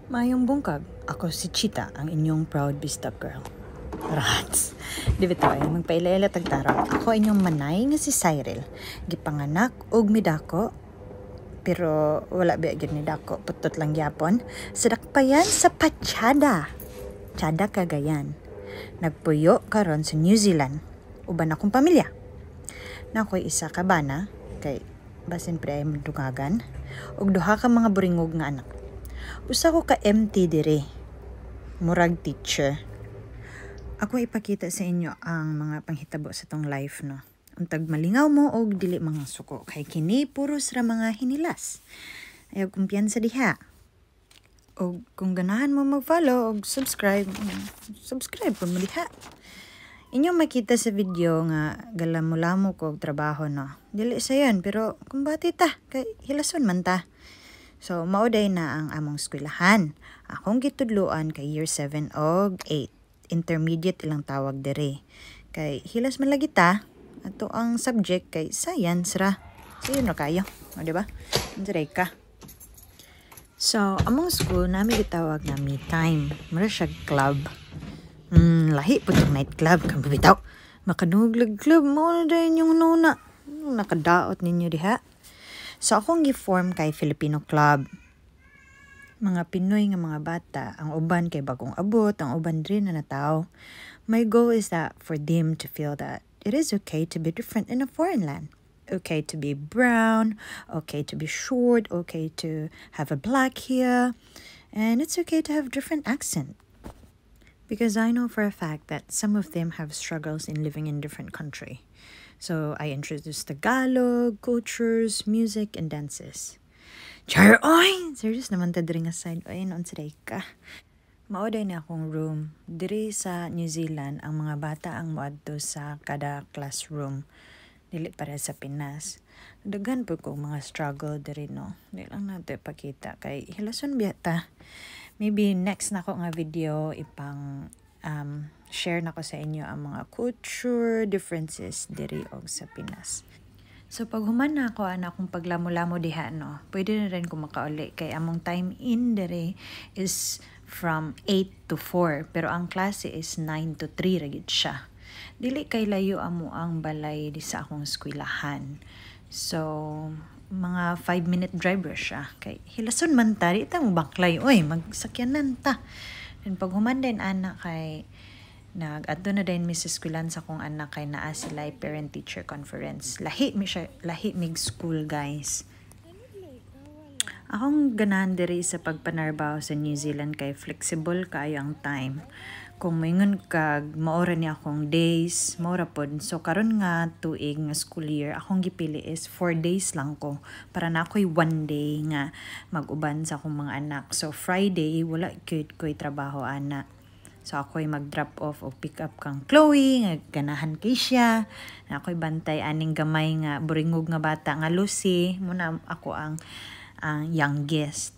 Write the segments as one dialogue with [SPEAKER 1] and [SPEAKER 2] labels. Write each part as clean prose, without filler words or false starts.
[SPEAKER 1] Mayong bungkag, ako si Chita, ang inyong proud Bistag girl. Rats! Di bito ay, magpailaila tagtarong. Ako inyong manay nga si Cyril. Gipanganak og midako, pero wala biagin ni dako, putot lang yapon. Sadakpayan sa Pachada. Chada, Cagayan. Nagpuyo karon sa New Zealand. Uban akong pamilya. Nakoy isa ka bana, kay basin pre ay dungagan, og duha ka mga buringog nga anak. Usa ko ka MT dire, murag teacher. Ako ipakita sa inyo ang mga panghitabo sa tong life, no. Untag malingaw mo og dili mga suko, kay kini puros ra mga hinilas. Ayaw kumpiyansa diha. Og kung ganahan mo mag-follow og subscribe po mo diha. Inyong makita sa video nga galamulamo ko og trabaho, no. Dili sa yan, pero kung bati ta, kay hilason man ta. So, mauday na ang among eskwelahan. Akong gitudluan kay year 7 og 8. Intermediate ilang tawag dire. Kay hilas man lagi ta. Ato ang subject kay science ra. So, yun na kayo. O, diba? Diray ka. So, among school, namin gitawag na me time. Mara siya club. Lahi po itong night club. Kami bitaw. Makanuglag club mo na dahil yung nuna. Nakadaot ninyo diha. So, akong gi-form kay Filipino Club. Mga Pinoy nga mga bata, ang uban kay bagong abot, ang uban rin na natao. My goal is that for them to feel that it is okay to be different in a foreign land. Okay to be brown, okay to be short, okay to have a black hair, and it's okay to have different accent. Because I know for a fact that some of them have struggles in living in different country. So, I introduced Tagalog, cultures, music, and dances. Char, oy! Serious naman ta diri nga side. Oy, noon sa ka. Maoday na akong room. Diri sa New Zealand, ang mga bata ang moadto sa kada classroom. Dili para sa Pinas. Dagan po kong mga struggle diri, no. Dili lang nato ipakita. Kay hilason biya ta. Maybe next na ko nga video ipang share na ko sa inyo ang mga culture differences diri og sa Pinas. So pag human na ako kung paglamo-lamo diha, no, pwede na rin ko makauli kay among time in diri is from 8 to 4 pero ang klase is 9 to 3 ra gid siya. Dili kay layo amo ang balay di sa akong eskwelahan. So mga 5-minute driver siya kay hilason man ta di ta mo baklay oy magsakyanan ta. And pag human din anak kay nag-adto na din Mrs. Eskwelahan sa kong anak kay naa sila parent-teacher conference. Lahi mig school, guys. Akong ganahan diri sa pagpanarbaho sa New Zealand kay flexible kaayo ang time. Kung maingon kag maora ni akong days, maora pod. So karon nga tuig nga school year, akong gipili is 4 days lang ko para na ako'y 1 day nga mag-uban sa akong mga anak. So Friday wala ko'y trabaho ana. So ako'y mag-drop off o pick up kang Chloe, nga ganahan kay siya. Ako'y bantay aning gamay nga buringog nga bata nga Lucy, muna ako ang youngest.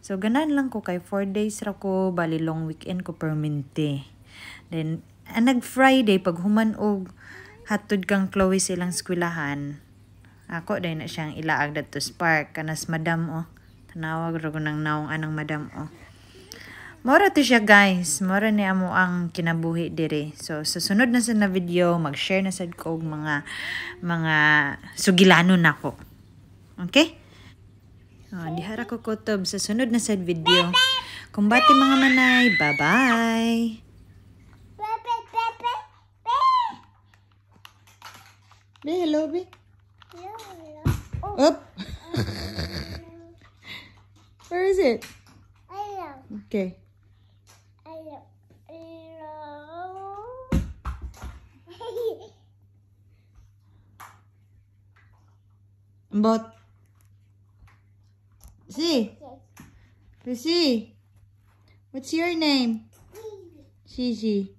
[SPEAKER 1] So ganahan lang ko kay 4 days ra ko, bali long weekend ko permanente. Then nag-Friday pag human og hatod kang Chloe silang eskwelahan. Ako dahil na siyang ilaag dito sa park kanas madam Tanawag ra ko nang naong anang madam Mora to siya, guys. Mora ni amo ang kinabuhi dire. So susunod na sa video, mag-share na sad ko og mga sugilanon nako. Okay? Dihara ko kutob sa sunod na sa video. Kumbati mga manay. Bye-bye. Be, hello, be. Up. Where is it? Okay. But Lucy, what's your name? Gigi.